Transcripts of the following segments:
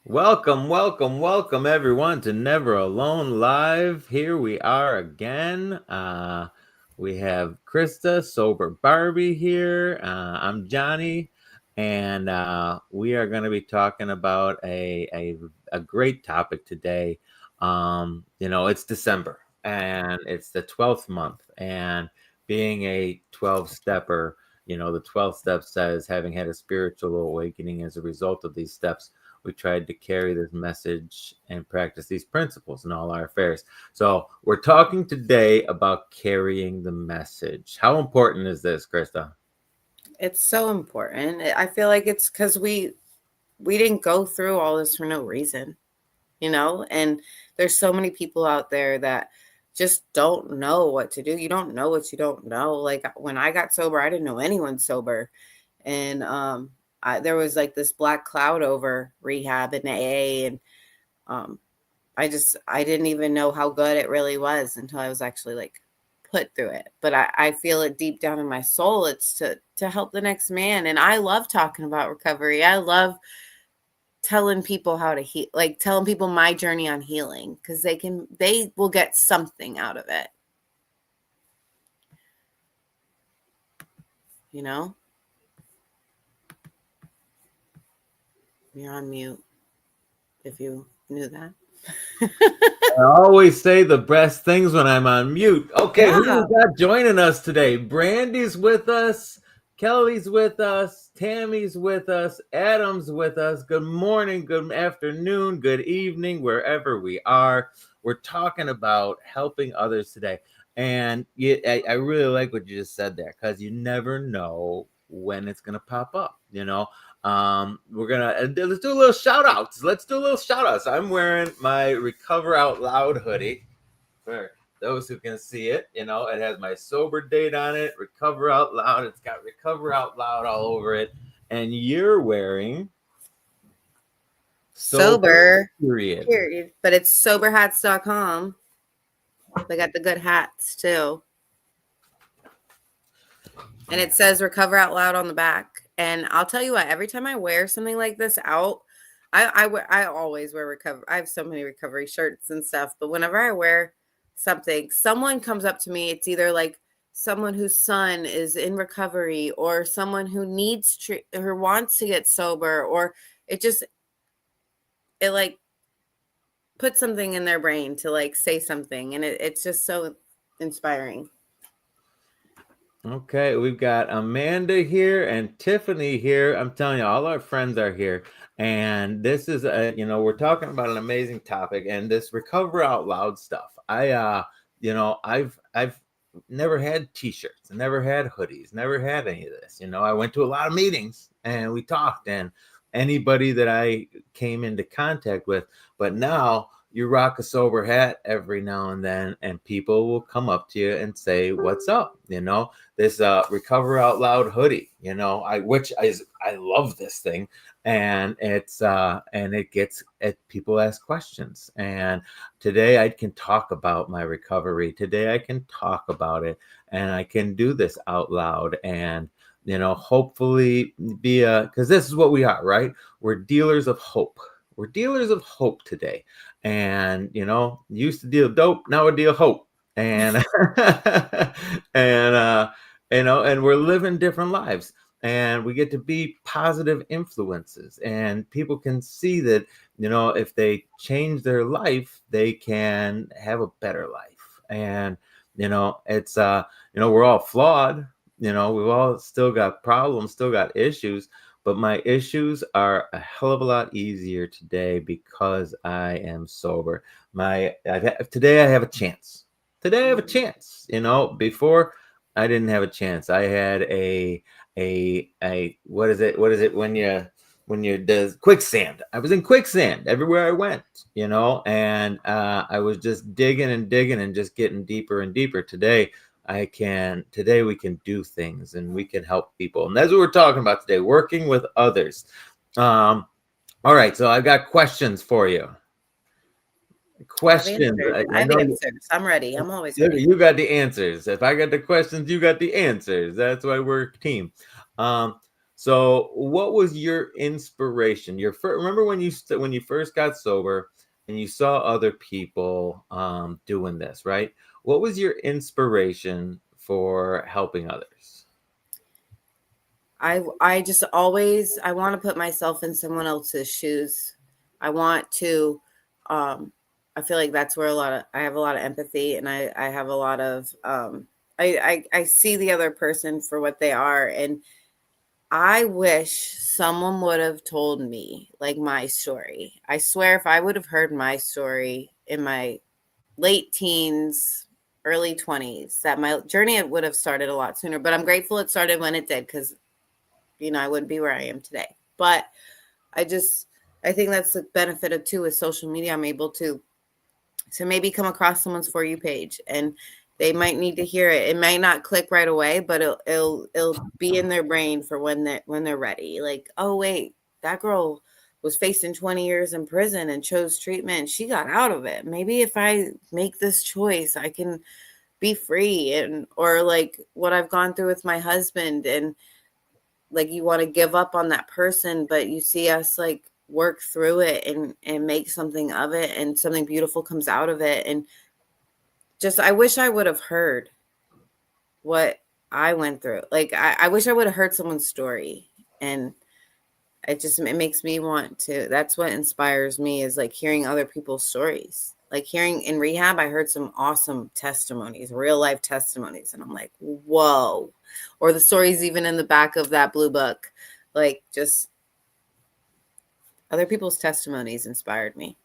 Welcome everyone to Never Alone Live. Here we are again. We have Krista, Sober Barbie here. I'm Johnny, and we are going to be talking about a great topic today. It's December, and it's the 12th month, and being a 12 stepper, the 12th step says having had a spiritual awakening as a result of these steps, we tried to carry this message and practice these principles in all our affairs. So we're talking today about carrying the message. How important is this, Krista? It's so important. I feel like it's because we didn't go through all this for no reason, and there's so many people out there that just don't know what to do. You don't know what you don't know. Like when I got sober, I didn't know anyone sober. And there was like this black cloud over rehab and AA, and I didn't even know how good it really was until I was actually like put through it. But I feel it deep down in my soul. It's to help the next man. And I love talking about recovery. I love telling people how to heal, like telling people my journey on healing, because they will get something out of it. You're on mute if you knew that. I always say the best things when I'm on mute. Okay, Who we got joining us today? Brandy's with us, Kelly's with us, Tammy's with us, Adam's with us. Good morning, good afternoon, good evening, wherever we are. We're talking about helping others today. And I really like what you just said there, because you never know when it's going to pop up, we're gonna let's do a little shout outs. I'm wearing my Recover Out Loud hoodie for those who can see it. It has my sober date on it, Recover Out Loud. It's got Recover Out Loud all over it. And you're wearing sober period. But it's soberhats.com. They got the good hats too. And it says Recover Out Loud on the back. And I'll tell you what, every time I wear something like this out, I always wear recovery. I have so many recovery shirts and stuff. But whenever I wear something, someone comes up to me. It's either like someone whose son is in recovery, or someone who needs or wants to get sober, or it like puts something in their brain to like say something. And it's just so inspiring. Okay, we've got Amanda here and Tiffany here. I'm telling you, all our friends are here. And this is we're talking about an amazing topic, and this Recover Out Loud stuff. I've never had t-shirts, never had hoodies, never had any of this. I went to a lot of meetings and we talked, and anybody that I came into contact with, but now you rock a sober hat every now and then, and people will come up to you and say, "What's up?" This Recover Out Loud hoodie. I love this thing, and people ask questions. And today I can talk about my recovery. Today I can talk about it, and I can do this out loud, and hopefully be because this is what we are, right? We're dealers of hope. We're dealers of hope today. And used to deal dope, now I deal hope. And and we're living different lives, and we get to be positive influences, and people can see that if they change their life, they can have a better life. And it's we're all flawed. We've all still got problems, still got issues, but my issues are a hell of a lot easier today because I am sober. Today I have a chance. Today I have a chance. Before I didn't have a chance. I had a what is it when you does quicksand. I was in quicksand everywhere I went, and I was just digging and just getting deeper and deeper. Today we can do things, and we can help people. And that's what we're talking about today, working with others. All right. So I've got questions for you. Questions. I have answers. I'm ready. I'm always ready. You got the answers. If I got the questions, you got the answers. That's why we're a team. So, what was your inspiration? Your first, remember when you first got sober and you saw other people doing this, right? What was your inspiration for helping others? I just always I want to put myself in someone else's shoes. I want to um I feel like that's where I have a lot of empathy, and I have a lot of I see the other person for what they are, and I wish someone would have told me like my story. I swear if I would have heard my story in my late teens, early 20s, that my journey would have started a lot sooner. But I'm grateful it started when it did, because I wouldn't be where I am today. But I just I think that's the benefit of too with social media. I'm able to maybe come across someone's For You page, and they might need to hear it. It might not click right away, but it'll be in their brain for when they're ready. Like, oh wait, that girl was facing 20 years in prison and chose treatment. She got out of it. Maybe if I make this choice, I can be free. And or like what I've gone through with my husband, and like you want to give up on that person, but you see us like work through it and make something of it, and something beautiful comes out of it. And just I wish I would have heard what I went through. Like I wish I would have heard someone's story. And it makes me want to, that's what inspires me, is like hearing other people's stories. Like hearing in rehab, I heard some awesome testimonies, real life testimonies, and I'm like, whoa. Or the stories even in the back of that blue book, like just other people's testimonies inspired me.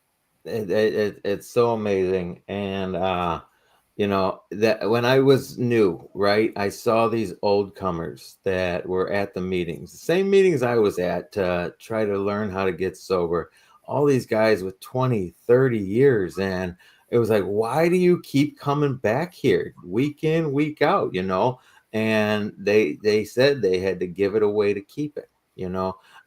It's so amazing. And that when I was new, right, I saw these old comers that were at the meetings, the same meetings I was at to try to learn how to get sober. All these guys with 20, 30 years. And it was like, why do you keep coming back here week in, week out, And they said they had to give it away to keep it,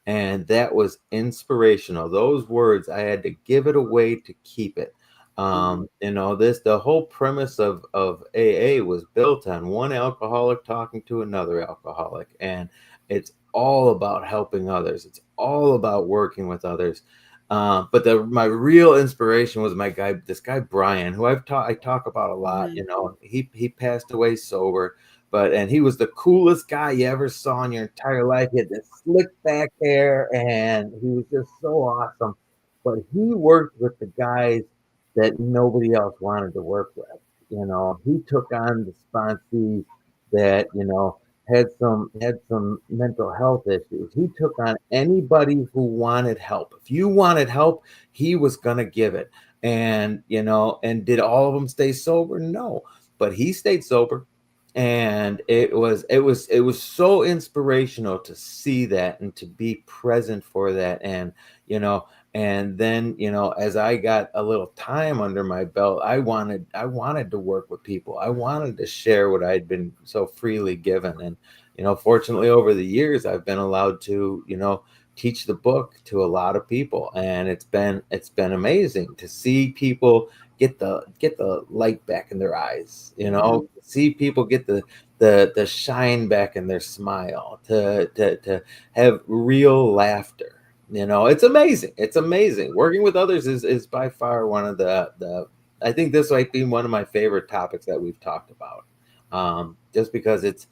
and that was inspirational. Those words, I had to give it away to keep it. Mm-hmm. The whole premise of AA was built on one alcoholic talking to another alcoholic, and it's all about helping others. It's all about working with others. But my real inspiration was this guy Brian, who I talk about a lot. Mm-hmm. He passed away sober, and he was the coolest guy you ever saw in your entire life. He had this slick back hair, and he was just so awesome. But he worked with the guys that nobody else wanted to work with. He took on the sponsees that had some mental health issues. He took on anybody who wanted help. If you wanted help, he was gonna give it. And did all of them stay sober? No, but he stayed sober. And it was so inspirational to see that and to be present for that. You know and then, as I got a little time under my belt, I wanted to work with people. I wanted to share what I'd been so freely given. And fortunately, over the years, I've been allowed to teach the book to a lot of people, and it's been amazing to see people get the light back in their eyes, Mm-hmm. see people get the shine back in their smile, to have real laughter. It's amazing. It's amazing. Working with others is by far one of the I think this might be one of my favorite topics that we've talked about. Just because it's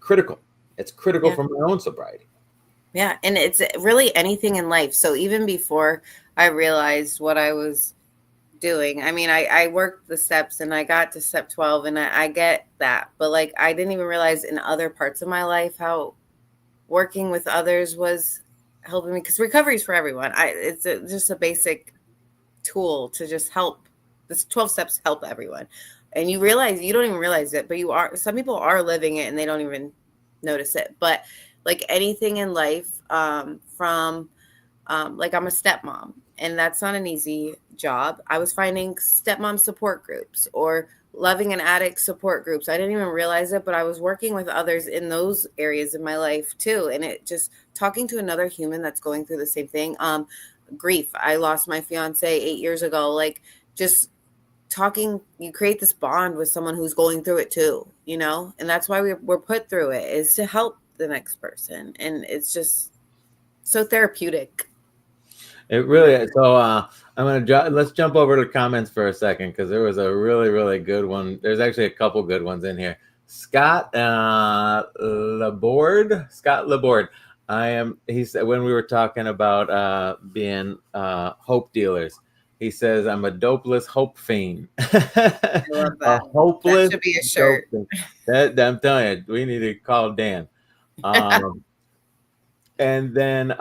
critical. It's critical Yeah. for my own sobriety. Yeah. And it's really anything in life. So even before I realized what I was doing, I mean, I worked the steps and I got to step 12, and I get that. But like, I didn't even realize in other parts of my life how working with others was helping me, because recovery is for everyone. Just a basic tool to just help. This 12 steps help everyone. And you don't even realize it, but some people are living it and they don't even notice it. But like anything in life, from like I'm a stepmom, and that's not an easy job. I was finding stepmom support groups or loving an addict support groups. I didn't even realize it, but I was working with others in those areas of my life too. And it just talking to another human that's going through the same thing. Grief. I lost my fiance 8 years ago. Like just talking, you create this bond with someone who's going through it too, and that's why we're put through it, is to help the next person, and it's just so therapeutic. It really is. So let's jump over to comments for a second because there was a really, really good one. There's actually a couple good ones in here. Scott Laborde. Scott Laborde. He said when we were talking about being hope dealers, he says I'm a dopeless hope fiend. I love A that. That hopeless should be a dope shirt. fiend. That I'm telling you, we need to call Dan. Um, and then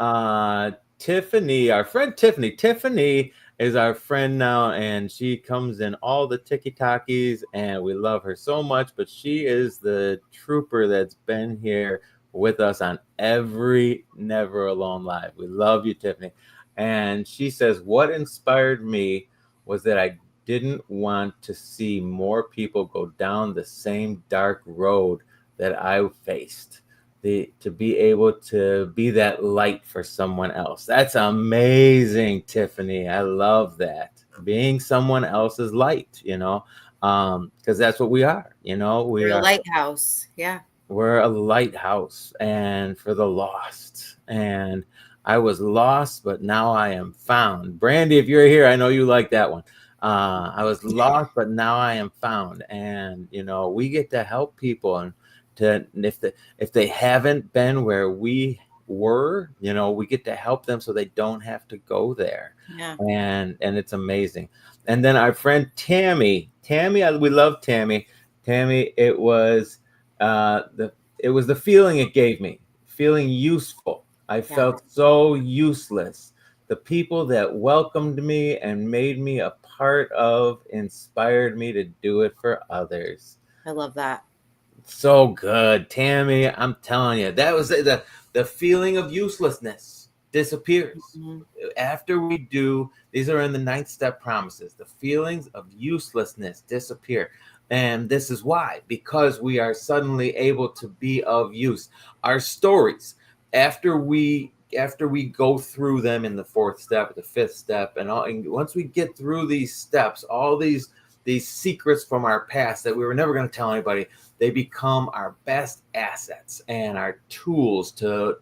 Tiffany, our friend Tiffany. Tiffany is our friend now, and she comes in all the TikTokies, and we love her so much. But she is the trooper that's been here with us on every Never Alone Live. We love you, Tiffany. And she says, what inspired me was that I didn't want to see more people go down the same dark road that I faced. To be able to be that light for someone else. That's amazing, Tiffany. I love that. Being someone else's light, because that's what we are. We You're a are. lighthouse. Yeah. We're a lighthouse, and for the lost. And I was lost, but now I am found. Brandy, if you're here, I know you like that one. I was lost, but now I am found. And we get to help people, and if they haven't been where we were, we get to help them so they don't have to go there. Yeah. And it's amazing. And then our friend Tammy, we love Tammy. Tammy, it was the feeling it gave me, feeling useful. I felt so useless. The people that welcomed me and made me a part of inspired me to do it for others. I love that. So good, Tammy. I'm telling you, that was the feeling of uselessness disappears after we do. These are in the 9th step promises. The feelings of uselessness disappear. And this is why, because we are suddenly able to be of use. Our stories, after we go through them in the 4th step, the 5th step, and once we get through these steps, all these secrets from our past that we were never going to tell anybody, they become our best assets and our tools to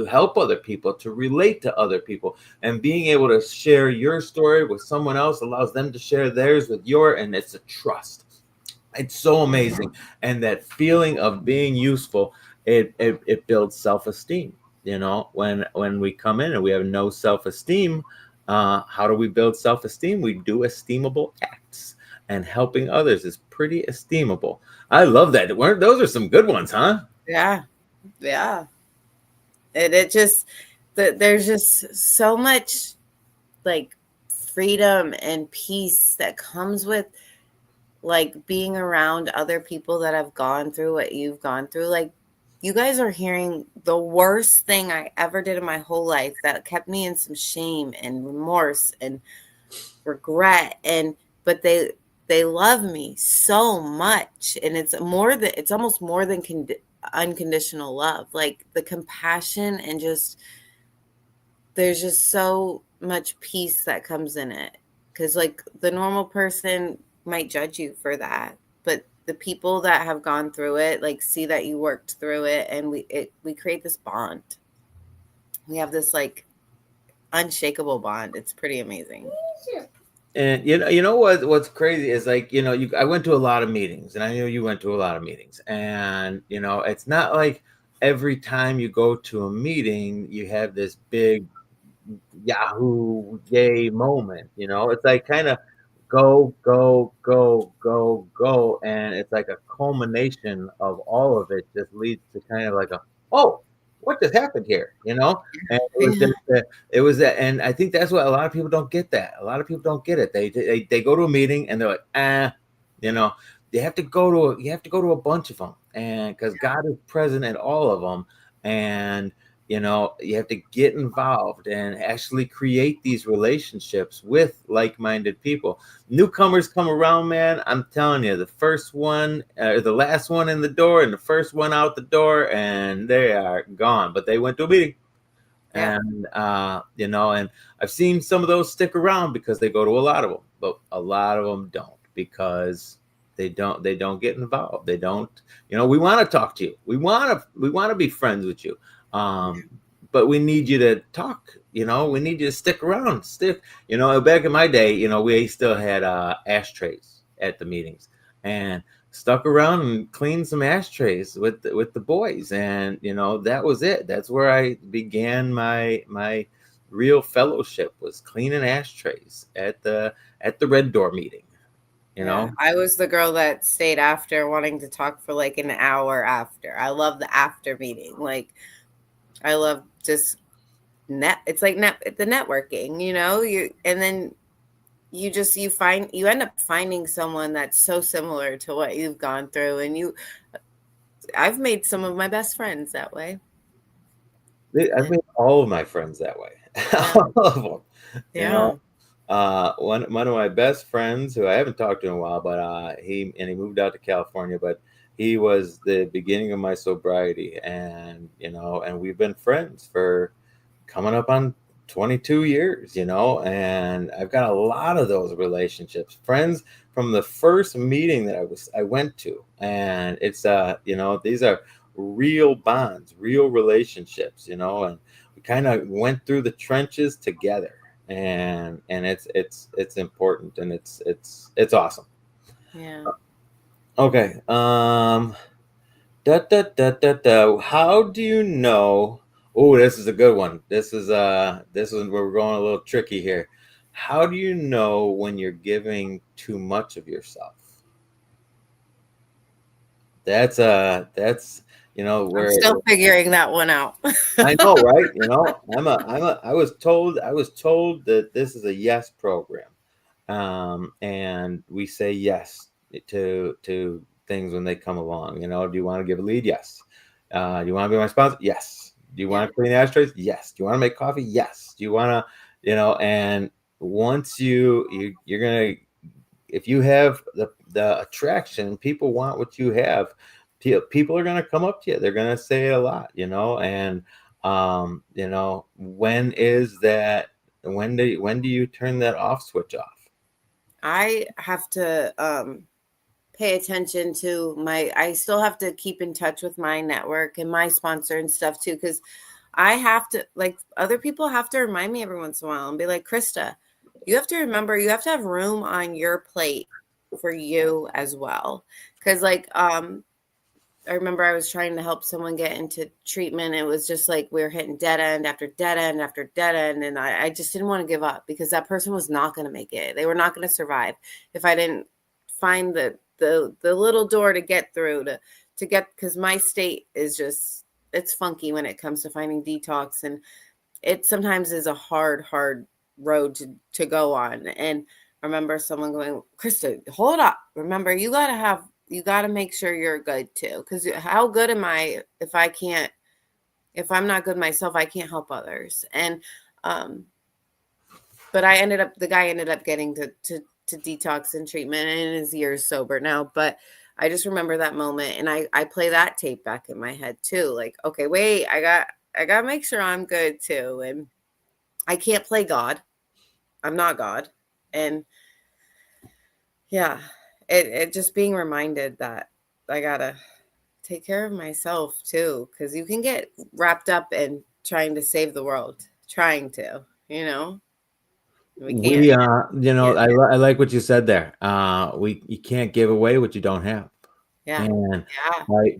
help other people, to relate to other people. And being able to share your story with someone else allows them to share theirs with and it's a trust. It's so amazing. And that feeling of being useful, it builds self-esteem. When we come in and we have no self-esteem, how do we build self-esteem? We do esteemable acts, and helping others is pretty esteemable. I love that. Those are some good ones, huh? Yeah. It just there's just so much like freedom and peace that comes with like being around other people that have gone through what you've gone through. Like, you guys are hearing the worst thing I ever did in my whole life that kept me in some shame and remorse and regret, but they love me so much, and it's almost more than unconditional love. Like the compassion, and just there's just so much peace that comes in it, because like the normal person might judge you for that, but the people that have gone through it like see that you worked through it, and we create this bond. We have this like unshakable bond. It's pretty amazing. And what's crazy is like, I went to a lot of meetings, and I know you went to a lot of meetings, and it's not like every time you go to a meeting you have this big Yahoo yay moment. It's like kind of go, go, go, go, go, and it's like a culmination of all of it just leads to kind of like what just happened here? And it was that, and I think that's what a lot of people don't get. That a lot of people don't get it. They go to a meeting and they're like, you have to go to a bunch of them, and because God is present in all of them, and you have to get involved and actually create these relationships with like-minded people. Newcomers come around, man. I'm telling you, the first one, the last one in the door, and the first one out the door, and they are gone. But they went to a meeting, and and I've seen some of those stick around because they go to a lot of them, but a lot of them don't, because They don't get involved. They don't, we want to talk to you. We want to be friends with you. But we need you to talk. We need you to stick around. Back in my day, we still had ashtrays at the meetings, and stuck around and cleaned some ashtrays with the boys, and that was it. That's where I began my real fellowship, was cleaning ashtrays at the Red Door meeting. I was the girl that stayed after, wanting to talk for like an hour after. I love the after meeting. Like, I love just it's like the networking, and then you end up finding someone that's so similar to what you've gone through, and I've made some of my best friends that way. I've made all of my friends that way. Yeah. All of them. Yeah. One of my best friends, who I haven't talked to in a while, but he moved out to California, but he was the beginning of my sobriety, and we've been friends for coming up on 22 years, and I've got a lot of those relationships, friends from the first meeting that I went to, and it's these are real bonds, real relationships, and we kind of went through the trenches together, and it's important, and it's awesome. Yeah. Okay. How do you know? Oh, this is a good one. This is where we're going a little tricky here. How do you know when you're giving too much of yourself? That's where I'm still figuring that one out. I know, right? I was told that this is a yes program. And we say yes to things when they come along. Do you want to give a lead? Yes. Do you want to be my sponsor? Yes. Do you want to clean ashtrays? Yes. Do you want to make coffee? Yes. Do you want to, and once you're gonna, if you have the attraction, people want what you have. People are gonna come up to you. They're gonna say it a lot, and when is that? When do you turn that off switch off? I have to pay attention to I still have to keep in touch with my network and my sponsor and stuff too, because I have to, like, other people have to remind me every once in a while and be like, Krista, you have to remember, you have to have room on your plate for you as well. Because I remember I was trying to help someone get into treatment. It was just like we were hitting dead end after dead end after dead end. And I just didn't want to give up, because that person was not going to make it. They were not going to survive if I didn't find the little door to get through to get, because my state is just, it's funky when it comes to finding detox. And it sometimes is a hard road to go on. And I remember someone going, Krista, hold up. Remember, you got to make sure you're good too. Because how good am I if I'm not good myself, I can't help others. And, but the guy ended up getting to detox and treatment, and his years sober now. But I just remember that moment, and I play that tape back in my head too. Like, okay, wait, I got to make sure I'm good too. And I can't play God. I'm not God. And yeah, it just being reminded that I gotta take care of myself too, because you can get wrapped up in trying to save the world, we can't. I like what you said there. You can't give away what you don't have. Yeah. And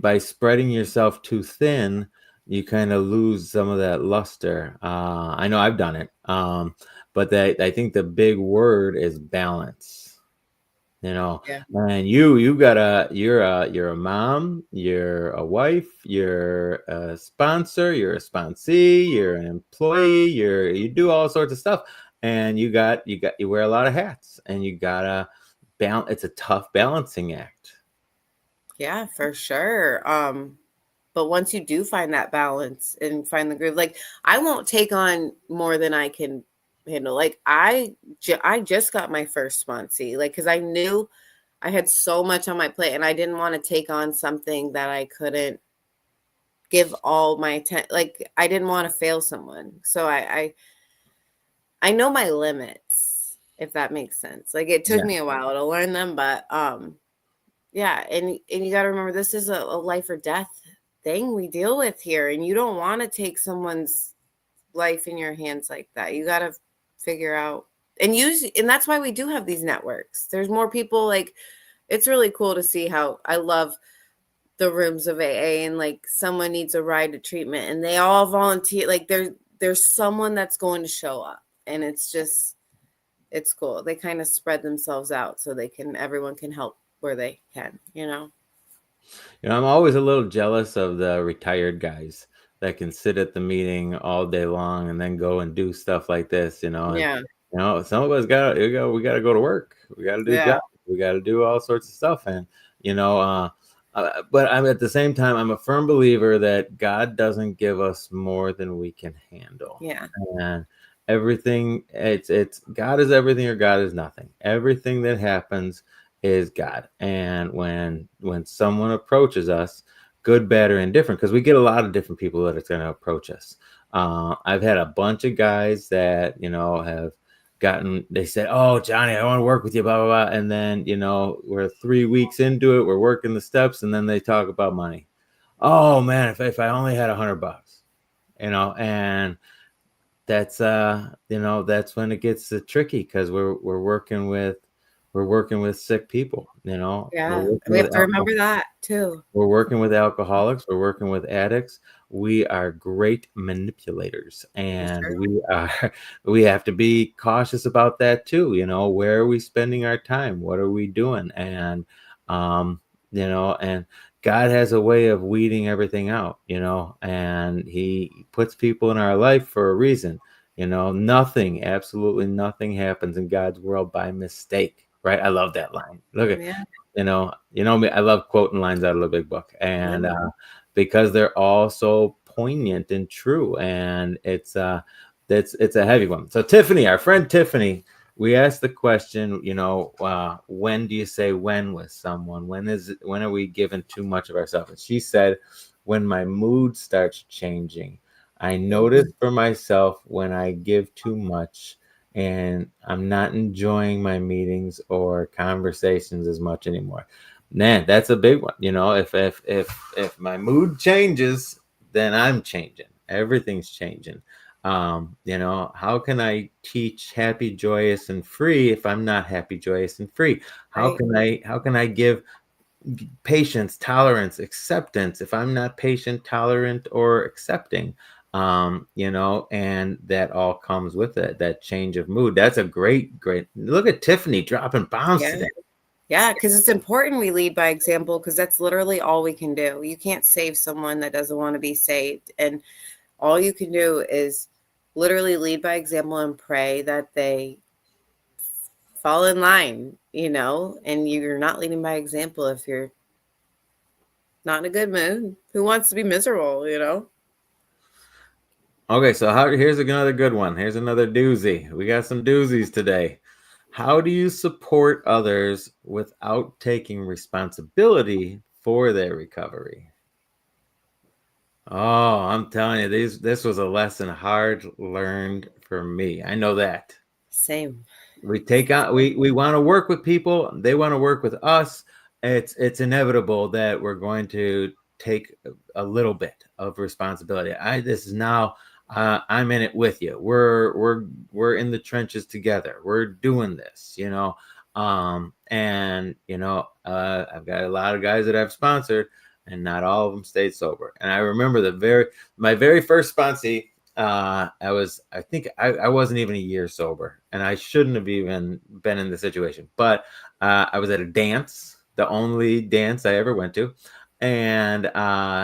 by spreading yourself too thin, you kind of lose some of that luster. I know I've done it. But I think the big word is balance. And you're a mom, you're a wife, you're a sponsor, you're a sponsee, you're an employee, you do all sorts of stuff, and you wear a lot of hats, and you gotta balance. It's a tough balancing act. Yeah, for sure. But once you do find that balance and find the groove, like, I won't take on more than I can handle. Like, I just got my first sponsee, like, because I knew I had so much on my plate, and I didn't want to take on something that I couldn't give all my attention. Like, I didn't want to fail someone. So I know my limits, if that makes sense. Like, it took me a while to learn them, but Yeah, and you got to remember, this is a life or death thing we deal with here, and you don't want to take someone's life in your hands like that. You got to figure out and use, and that's why we do have these networks. There's more people. Like, it's really cool to see how I love the rooms of AA, and like someone needs a ride to treatment and they all volunteer. Like, there's someone that's going to show up, and it's cool. They kind of spread themselves out so everyone can help where they can, you know. I'm always a little jealous of the retired guys that can sit at the meeting all day long and then go and do stuff like this, and Yeah. some of us we got to go to work. We got to do Yeah. jobs. We got to do all sorts of stuff. And, but I'm at the same time, I'm a firm believer that God doesn't give us more than we can handle. Yeah. And everything, it's God is everything or God is nothing. Everything that happens is God. And when someone approaches us, good, bad, or indifferent, because we get a lot of different people that it's going to approach us. I've had a bunch of guys that have gotten. They said, "Oh, Johnny, I want to work with you," blah blah blah, and then we're 3 weeks into it, we're working the steps, and then they talk about money. Oh man, if I only had $100, and that's that's when it gets tricky, because we're working with sick people. We're Yeah. working We with have to remember that too. we're working with alcoholics. We're working with addicts. We are great manipulators, For and sure. we have to be cautious about that too. Where are we spending our time? What are we doing? And and God has a way of weeding everything out. And He puts people in our life for a reason. Nothing, absolutely nothing happens in God's world by mistake. Right? I love that line. Look at Yeah. me. I love quoting lines out of the Big Book, and Yeah. because they're all so poignant and true, and it's a heavy one. So Tiffany, our friend Tiffany, we asked the question, when do you say when with someone? When are we giving too much of ourselves? And she said, when my mood starts changing. I notice for myself when I give too much and I'm not enjoying my meetings or conversations as much anymore. Man, that's a big one. If my mood changes, then I'm changing. Everything's changing. How can I teach happy, joyous, and free if I'm not happy, joyous, and free? Right. How can I give patience, tolerance, acceptance if I'm not patient, tolerant, or accepting? And that all comes with it, that change of mood. That's a great look at Tiffany dropping bombs Yeah. today. Yeah, because it's important we lead by example, because that's literally all we can do. You can't save someone that doesn't want to be saved. And all you can do is literally lead by example and pray that they fall in line, and you're not leading by example if you're not in a good mood. Who wants to be miserable? Okay, so here's another good one. Here's another doozy. We got some doozies today. How do you support others without taking responsibility for their recovery? Oh, I'm telling you, this was a lesson hard learned for me. I know that. Same. We want to work with people, they want to work with us. It's inevitable that we're going to take a little bit of responsibility. This is now I'm in it with you. We're in the trenches together. We're doing this, and I've got a lot of guys that I've sponsored, and not all of them stayed sober. And I remember my very first sponsee. I think I wasn't even a year sober, and I shouldn't have even been in the situation. But I was at a dance, the only dance I ever went to, and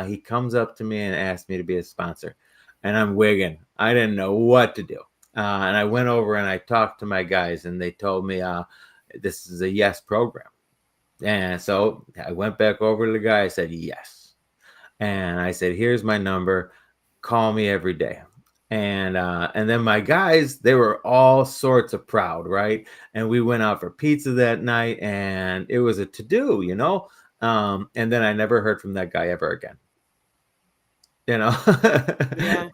he comes up to me and asked me to be a sponsor, and I'm wigging. I didn't know what to do, and I went over and I talked to my guys, and they told me this is a yes program, and so I went back over to the guy. I said yes, and I said, here's my number. Call me every day. And then my guys, they were all sorts of proud, right? And we went out for pizza that night, and it was a to-do, and then I never heard from that guy ever again. Yeah.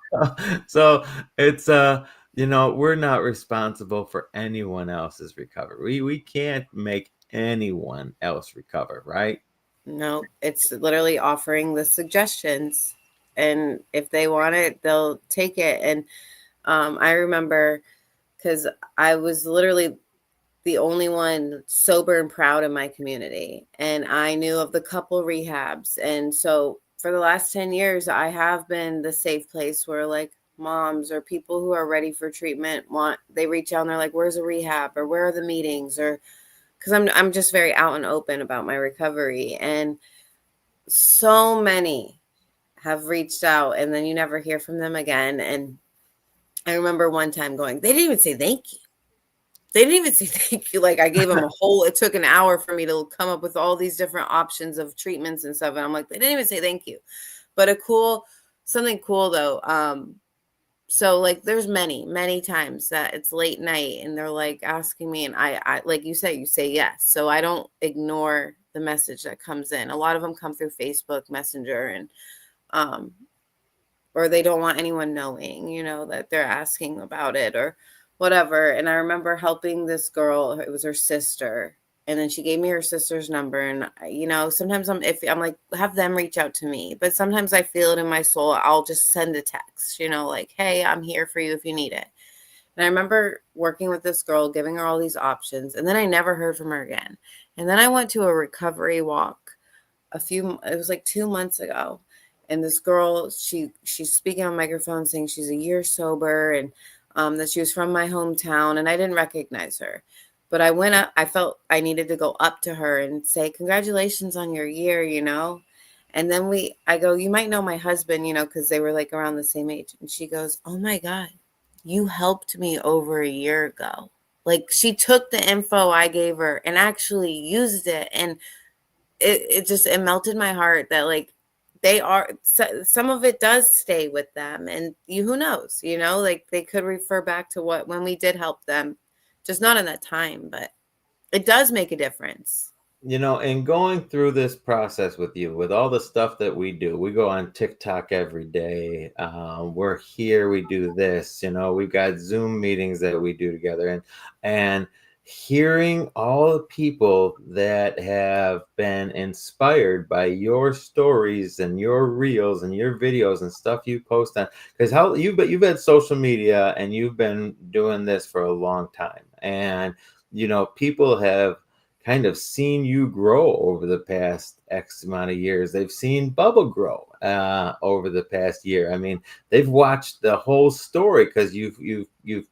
So it's we're not responsible for anyone else's recovery. We can't make anyone else recover, right? No, it's literally offering the suggestions. And if they want it, they'll take it. And I remember because I was literally the only one sober and proud in my community. And I knew of the couple rehabs. And so for the last 10 years, I have been the safe place where like moms or people who are ready for treatment they reach out and they're like, where's a rehab or where are the meetings? Or because I'm just very out and open about my recovery. And so many have reached out and then you never hear from them again. And I remember one time going, they didn't even say thank you. They didn't even say thank you. Like I gave them it took an hour for me to come up with all these different options of treatments and stuff. And I'm like, they didn't even say thank you. But something cool though. So like there's many times that it's late night and they're like asking me and I like you say yes. So I don't ignore the message that comes in. A lot of them come through Facebook Messenger and or they don't want anyone knowing, that they're asking about it or whatever. And I remember helping this girl, it was her sister, and then she gave me her sister's number. And, sometimes I'm like, have them reach out to me. But sometimes I feel it in my soul. I'll just send a text, like, hey, I'm here for you if you need it. And I remember working with this girl, giving her all these options. And then I never heard from her again. And then I went to a recovery walk it was like 2 months ago. And this girl, she's speaking on microphone saying she's a year sober and that she was from my hometown. And I didn't recognize her. But I went up, I felt I needed to go up to her and say, congratulations on your year, And then I go, you might know my husband, because they were like around the same age. And she goes, oh my God, you helped me over a year ago. Like she took the info I gave her and actually used it. And it melted my heart that like, some of it does stay with them and who knows, like they could refer back to when we did help them, just not in that time, but it does make a difference. In going through this process with you, with all the stuff that we do, we go on TikTok every day. We're here, we do this, we've got Zoom meetings that we do together and hearing all the people that have been inspired by your stories and your reels and your videos and stuff you post on, because you've had social media and you've been doing this for a long time, and people have kind of seen you grow over the past X amount of years. They've seen Bubba grow over the past year. I mean, they've watched the whole story because you've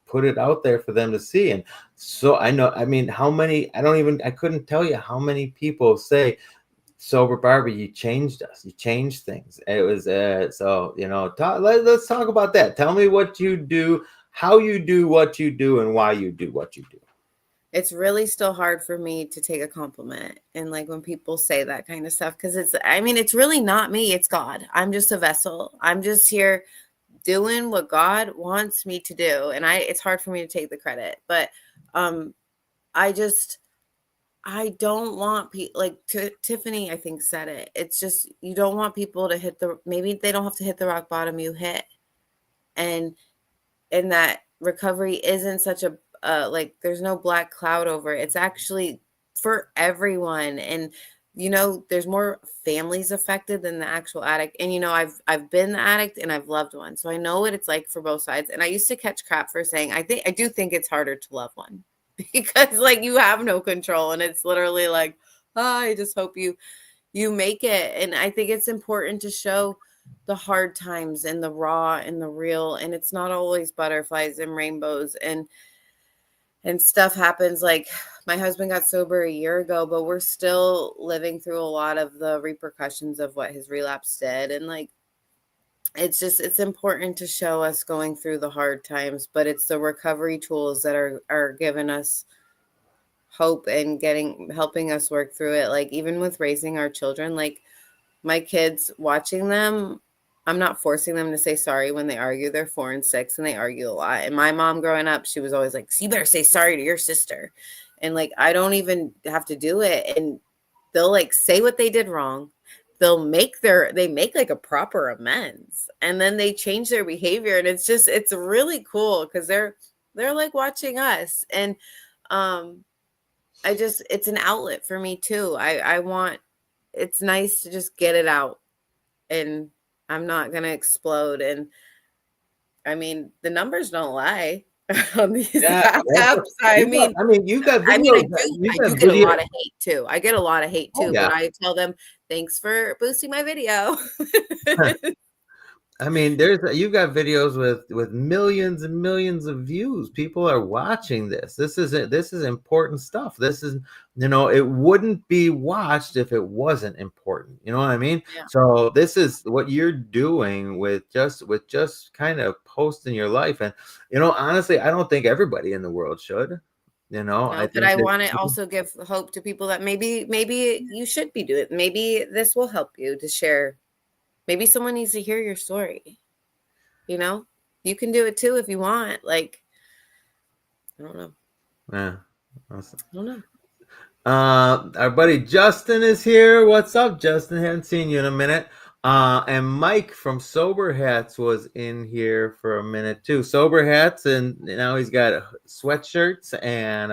put it out there for them to see. And so I know, I mean, how many, I couldn't tell you how many people say, Sober Barbie, you changed us. You changed things. It was, let's talk about that. Tell me what you do, how you do what you do, and why you do what you do. It's really still hard for me to take a compliment. And like when people say that kind of stuff, because it's really not me, it's God. I'm just a vessel. I'm just here doing what God wants me to do. And it's hard for me to take the credit, but I don't want people like Tiffany, I think said it. It's just, you don't want people to maybe they don't have to hit the rock bottom you hit. And that recovery isn't such a, like there's no black cloud over it. It's actually for everyone. And, there's more families affected than the actual addict. And, I've been the addict and I've loved one. So I know what it's like for both sides. And I used to catch crap for saying, I do think it's harder to love one because like you have no control and it's literally like, I just hope you make it. And I think it's important to show the hard times and the raw and the real, and it's not always butterflies and rainbows and stuff happens. Like my husband got sober a year ago, but we're still living through a lot of the repercussions of what his relapse did. And like, it's important to show us going through the hard times, but it's the recovery tools that are giving us hope and helping us work through it. Like even with raising our children, like my kids, watching them, I'm not forcing them to say sorry when they argue. They're 4 and 6 and they argue a lot. And my mom growing up, she was always like, you better say sorry to your sister. And like, I don't even have to do it. And they'll like say what they did wrong. They make like a proper amends and then they change their behavior. And it's really cool because they're like watching us. And it's an outlet for me too. I want it's nice to just get it out, and I'm not going to explode. And I mean, the numbers don't lie on these Yeah, apps. I mean, you got I mean, videos. You I do got get a video. lot of hate too. I get a lot of hate Oh too, yeah. but I tell them, thanks for boosting my video. I mean, you've got videos with millions and millions of views. People are watching this. This is important stuff. This is, it wouldn't be watched if it wasn't important. You know what I mean? Yeah. So this is what you're doing with just kind of posting your life. And honestly, I don't think everybody in the world should. No, I but think I that want to also give hope to people that maybe you should be doing it. Maybe this will help you to share. Maybe someone needs to hear your story. You can do it too if you want. Like, I don't know. Yeah. Awesome. I don't know. Our buddy Justin is here. What's up, Justin? Haven't seen you in a minute. And Mike from Sober Hats was in here for a minute too. Sober Hats, and now he's got sweatshirts. And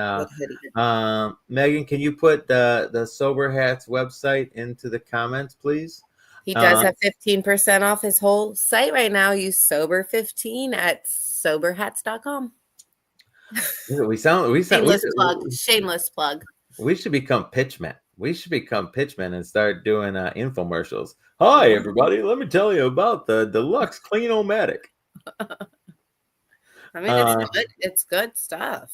Megan, can you put the Sober Hats website into the comments, please? He does have 15% off his whole site right now. Use Sober15 at soberhats.com. Shameless plug. We should become pitchmen. And start doing infomercials. Hi, everybody. Let me tell you about the Deluxe Clean-O-Matic. I mean, it's good stuff.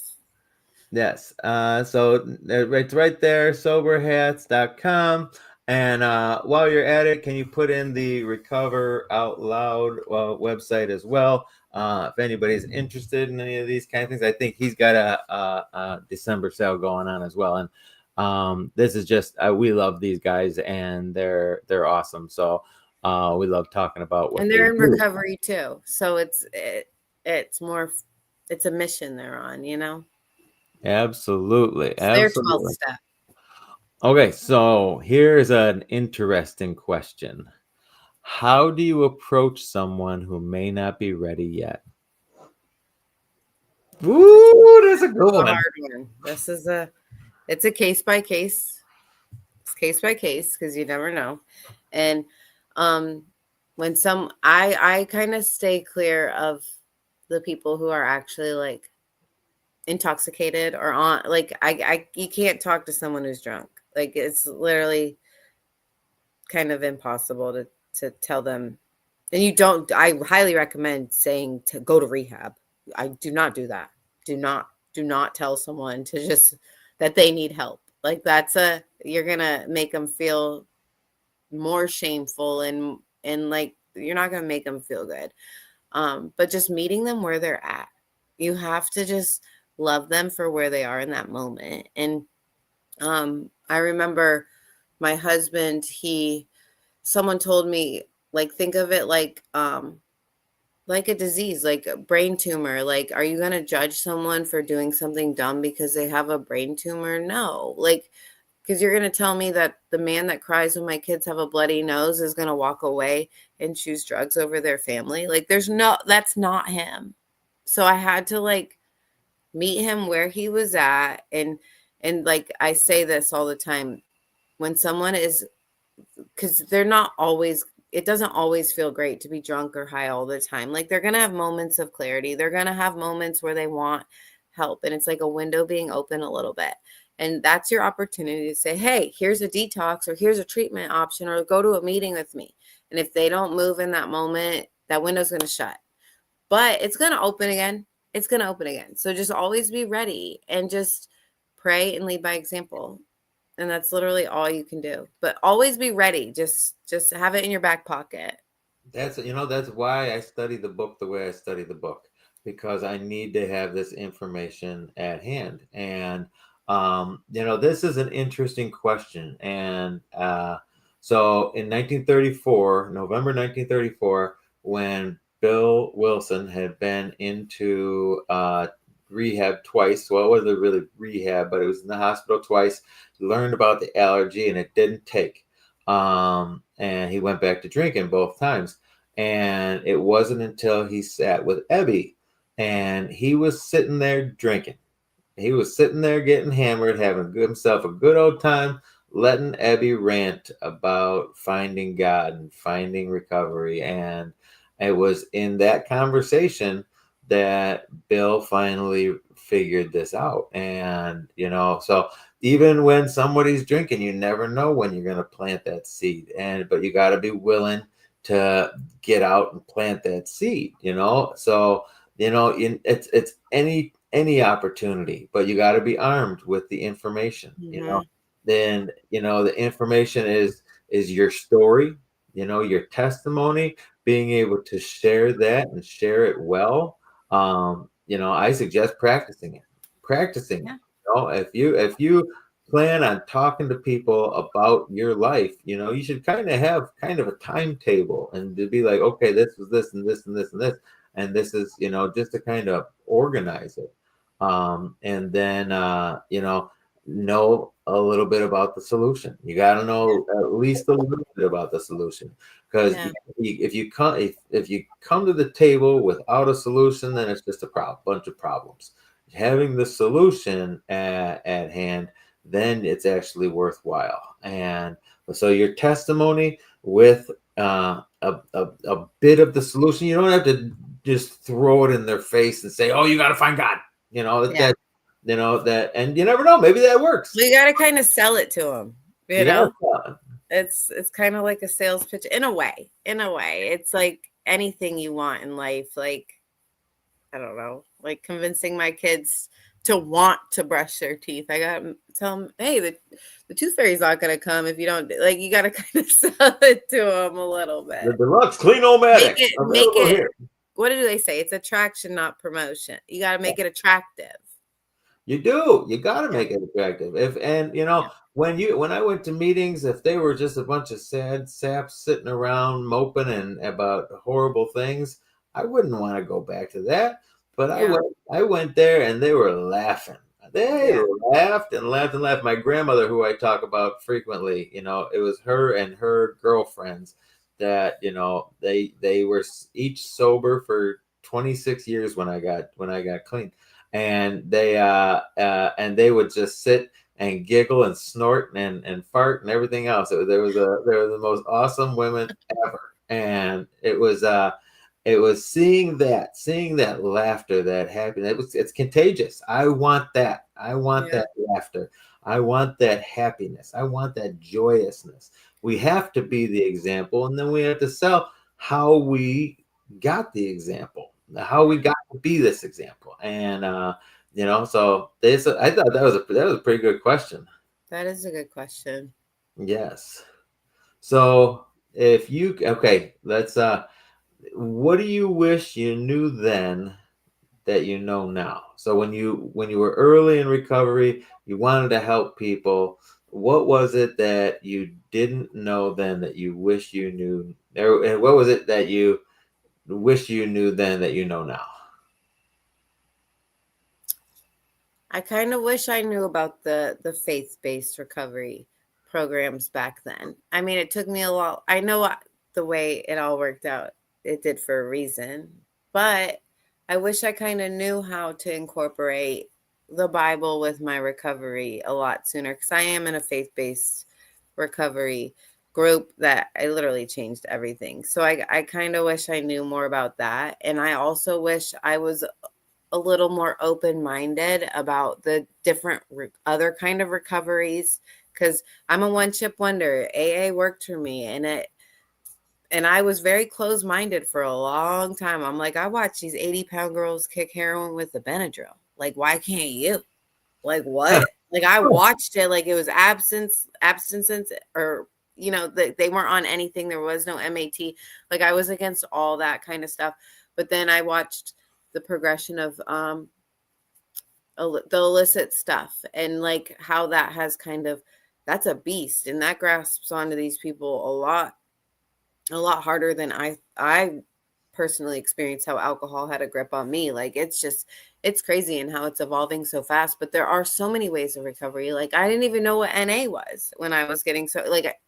Yes. So it's right there, soberhats.com. And while you're at it, can you put in the Recover Out Loud website as well? If anybody's interested in any of these kind of things, I think he's got a December sale going on as well. And this is just we love these guys, and they're awesome. So we love talking about what and they're in recovery too. So it's a mission they're on. Absolutely. It's their 12th step. Okay, so here's an interesting question. How do you approach someone who may not be ready yet? Ooh, that's a good one. Hard one. It's a case by case. It's case by case because you never know. And when I kind of stay clear of the people who are actually like intoxicated or on, like you can't talk to someone who's drunk. Like it's literally kind of impossible to tell them. And I highly recommend saying to go to rehab. I do not do that. Do not tell someone that they need help. Like you're going to make them feel more shameful and like, you're not going to make them feel good. But just meeting them where they're at, you have to just love them for where they are in that moment. And I remember my husband, someone told me, like, think of it like a disease, like a brain tumor. Like, are you going to judge someone for doing something dumb because they have a brain tumor? No. Like, because you're going to tell me that the man that cries when my kids have a bloody nose is going to walk away and choose drugs over their family. Like, that's not him. So I had to like meet him where he was at. And like, I say this all the time, when someone is, because they're not always, it doesn't always feel great to be drunk or high all the time. Like, they're going to have moments of clarity. They're going to have moments where they want help. And it's like a window being open a little bit. And that's your opportunity to say, hey, here's a detox, or here's a treatment option, or go to a meeting with me. And if they don't move in that moment, that window's going to shut. But it's going to open again. It's going to open again. So just always be ready and just pray and lead by example. And that's literally all you can do. But always be ready. Just have it in your back pocket. That's why I study the book the way I study the book, because I need to have this information at hand. And this is an interesting question. And so in November 1934, when Bill Wilson had been into rehab twice. Well, it wasn't really rehab, but it was in the hospital twice. He learned about the allergy, and it didn't take. And he went back to drinking both times. And it wasn't until he sat with Ebby, and he was sitting there drinking. He was sitting there getting hammered, having himself a good old time, letting Abby rant about finding God and finding recovery. And it was in that conversation that Bill finally figured this out. And, so even when somebody's drinking, you never know when you're going to plant that seed. But you got to be willing to get out and plant that seed, So, it's any opportunity, but you got to be armed with the information, Mm-hmm. Then, the information is your story, your testimony, being able to share that and share it well. I suggest practicing it. Yeah. If you plan on talking to people about your life, you should kind of have kind of a timetable and to be like, okay, this was this and this and this and this, and this is, just to kind of organize it. And then, know a little bit about the solution. You got to know at least a little bit about the solution, because Yeah. if you come to the table without a solution, then it's just a bunch of problems. Having the solution at hand, then it's actually worthwhile. And so your testimony with a bit of the solution, you don't have to just throw it in their face and say, "Oh, you got to find God." Yeah. That, and you never know, maybe that works. You got to kind of sell it to them, You got it's kind of like a sales pitch in a way. It's like anything you want in life. Like, I don't know, like convincing my kids to want to brush their teeth. I got to tell them, hey, the tooth fairy's not going to come if you don't, like, you got to kind of sell it to them a little bit. the deluxe Clean-O-Matic Make it here. What do they say? It's attraction, not promotion. You got to make it attractive. You do. You got to make it attractive. When I went to meetings, if they were just a bunch of sad saps sitting around moping and about horrible things, I wouldn't want to go back to that. But I went there and they were laughing. They laughed and laughed and laughed. My grandmother, who I talk about frequently, it was her and her girlfriends that, they were each sober for 26 years when I got clean, and they would just sit and giggle and snort and fart and everything else. They were the most awesome women ever, and it was seeing that laughter, that happiness. It's contagious. I want that. I want that laughter. I want that happiness. I want that joyousness. We have to be the example, and then we have to sell how we got the example, how we got to be this example. And so I thought that was a pretty good question. That is a good question. Yes. So let's what do you wish you knew then that you know now? So when you were early in recovery, you wanted to help people. What was it that you didn't know then that you wish you knew? Or what was it that you wish you knew then that you know now? I kind of wish I knew about the faith-based recovery programs back then. I mean, it took me a lot. I know the way it all worked out, it did for a reason, but I wish I kind of knew how to incorporate the Bible with my recovery a lot sooner, because I am in a faith-based recovery group that I literally changed everything. So I kind of wish I knew more about that. And I also wish I was a little more open-minded about the different other kind of recoveries, because I'm a one-chip wonder. AA worked for me, and I was very closed-minded for a long time. I'm like, I watch these 80-pound girls kick heroin with the Benadryl. Like, why can't you? Like, what? Like, I watched it like it was abstinence, or they weren't on anything. There was no MAT. Like, I was against all that kind of stuff. But then I watched the progression of the illicit stuff, and like how that has that's a beast, and that grasps onto these people a lot harder than I personally experienced how alcohol had a grip on me. Like, it's crazy and how it's evolving so fast. But there are so many ways of recovery. Like, I didn't even know what NA was when I was getting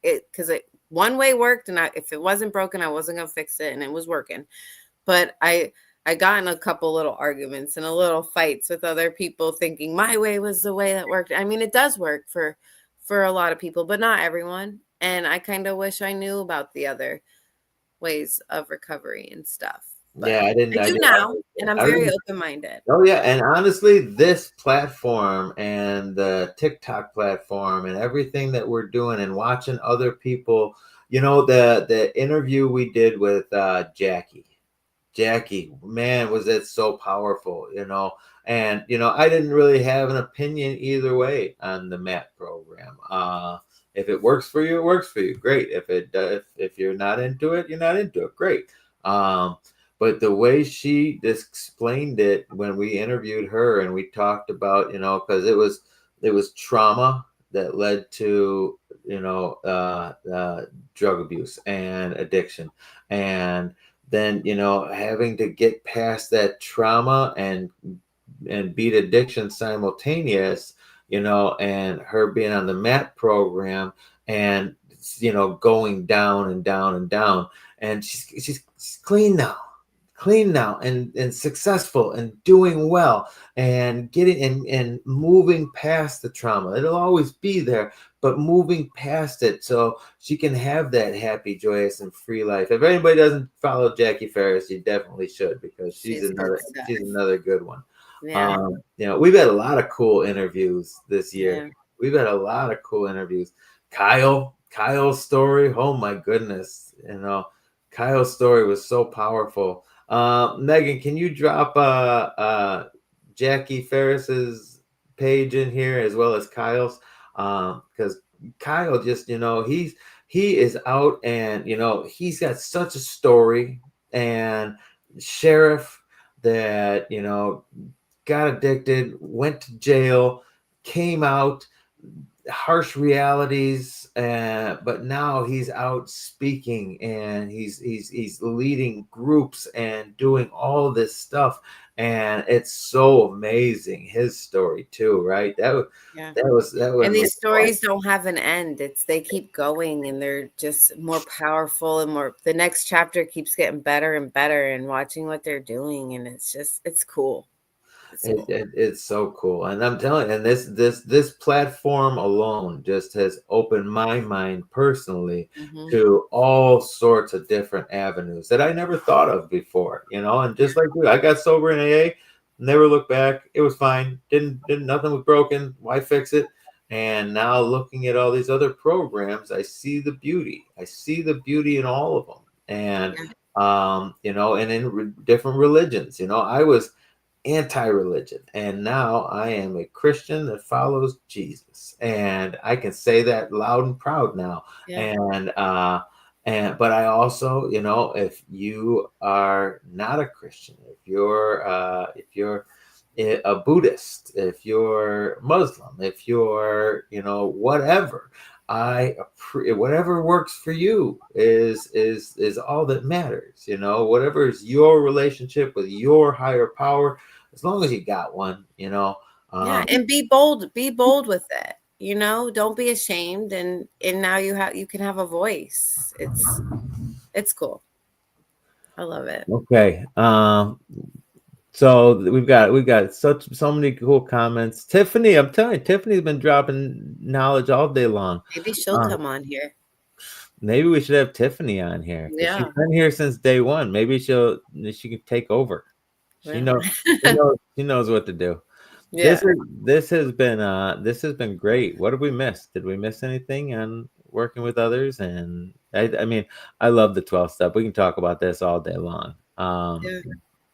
because one way worked, and if it wasn't broken, I wasn't gonna fix it, and it was working. But I got in a couple little arguments and a little fights with other people thinking my way was the way that worked. I mean, it does work for for a lot of people, but not everyone. And I kind of wish I knew about the other ways of recovery and stuff. But Yeah, I do now, and I'm I very didn't. open-minded. Oh yeah, and honestly, this platform and the TikTok platform and everything that we're doing and watching other people, the interview we did with Jackie, man, was it so powerful. And I didn't really have an opinion either way on the MAT program. If it works for you, it works for you. Great. If you're not into it, you're not into it. Great. But the way she explained it when we interviewed her and we talked about, because it was trauma that led to drug abuse and addiction, and then having to get past that trauma and beat addiction simultaneous, and her being on the MAT program and going down and down and down, and she's clean now and successful and doing well and getting and moving past the trauma. It'll always be there, but moving past it so she can have that happy, joyous, and free life. If anybody doesn't follow Jackie Ferris, you definitely should, because she's another good one. Yeah. We've had a lot of cool interviews this year. Yeah. We've had a lot of cool interviews. Kyle's story, oh my goodness, Kyle's story was so powerful. Megan, can you drop Jackie Ferris's page in here as well as Kyle's? Because Kyle just, he is out, and he's got such a story, and sheriff that got addicted, went to jail, came out, harsh realities, but now he's out speaking, and he's leading groups and doing all this stuff, and it's so amazing, his story too, right? That was And these stories don't have an end. They keep going, and they're just more powerful, and the next chapter keeps getting better and better, and watching what they're doing, and it's cool. It's so cool, and I'm telling you, and this platform alone just has opened my mind personally to all sorts of different avenues that I never thought of before, and just like you, I got sober in AA, never looked back. It was fine. Didn't nothing was broken. Why fix it? And now looking at all these other programs, I see the beauty. I see the beauty in all of them, and and in different religions. I was anti-religion, and now I am a Christian that follows Jesus, and I can say that loud and proud now. But I also, if you are not a Christian, if you're a Buddhist, if you're Muslim, if you're whatever, whatever works for you is all that matters. Whatever is your relationship with your higher power, as long as you got one. And be bold with it. Don't be ashamed, and now you can have a voice. It's cool. I love it. Okay. So we've got so many cool comments. Tiffany, I'm telling you, Tiffany's been dropping knowledge all day long. Maybe she'll come on here. Maybe we should have Tiffany on here. Yeah, she's been here since day one. Maybe she can take over. She knows what to do. Yeah. This has been great. What did we miss? Did we miss anything on working with others? And I mean, I love the 12 step. We can talk about this all day long.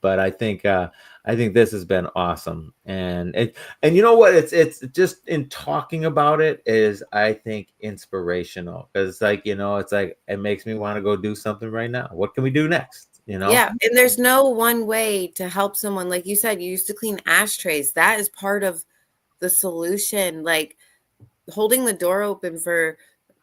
But I think this has been awesome, and you know what? It's just in talking about it is, I think, inspirational, because it's like it makes me want to go do something right now. What can we do next? Yeah, and there's no one way to help someone. Like you said, you used to clean ashtrays. That is part of the solution. Like holding the door open for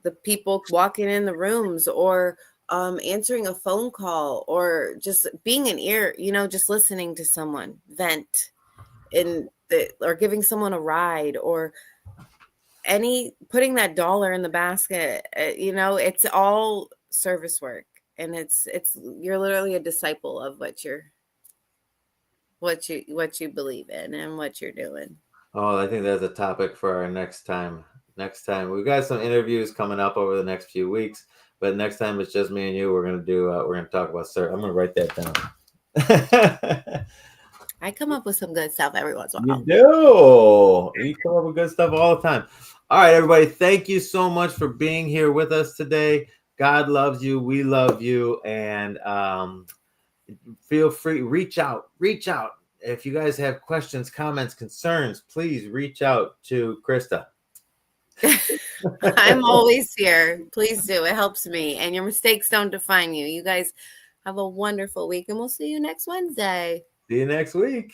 the people walking in the rooms, or answering a phone call, or just being an ear, just listening to someone vent or giving someone a ride, or putting that dollar in the basket. It's all service work, and you're literally a disciple of what you believe in and what you're doing. Oh, I think that's a topic for our next time. Next time. We've got some interviews coming up over the next few weeks, but next time it's just me and you. We're gonna talk about I'm gonna write that down. I come up with some good stuff every once in a You while. do. You come up with good stuff all the time. All right, everybody. Thank you so much for being here with us today. God loves you. We love you. And feel free, reach out. If you guys have questions, comments, concerns, please reach out to Krista. I'm always here. Please do. It helps me. And your mistakes don't define you. You guys have a wonderful week, and we'll see you next Wednesday. See you next week.